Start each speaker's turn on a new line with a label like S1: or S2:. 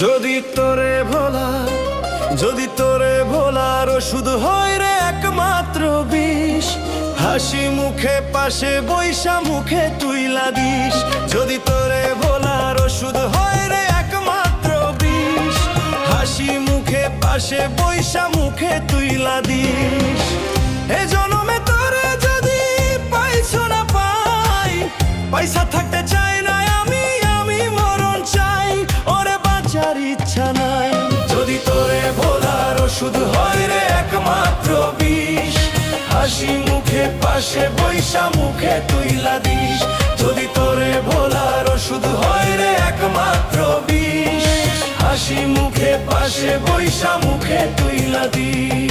S1: যদি তোরে ভোলার ওষুধ হয় রে একমাত্র বিষ, হাসি মুখে পাশে বৈশা মুখে তুইলা দিস। যদি তোরে ভোলার ওষুধ হয় রে একমাত্র বিষ, হাসি মুখে পাশে বৈশা মুখে তুইলা দিস। এ জনমে তোরে যদি পাইছো না পাই, পয়সা থাকতে চাই না আমি মরণ চাই, ওরে বাঁচার ইচ্ছা নাই। যদি তোরে ভোলার ওষুধ হয় রে একমাত্র বিষ, হাসি মুখে পাশে বৈশা মুখে তুইলা দিস। যদি তোরে ভোলার ওষুধ হয় রে একমাত্র বিষ, হাসি মুখে পাশে বৈশা মুখে তুইলা দিস।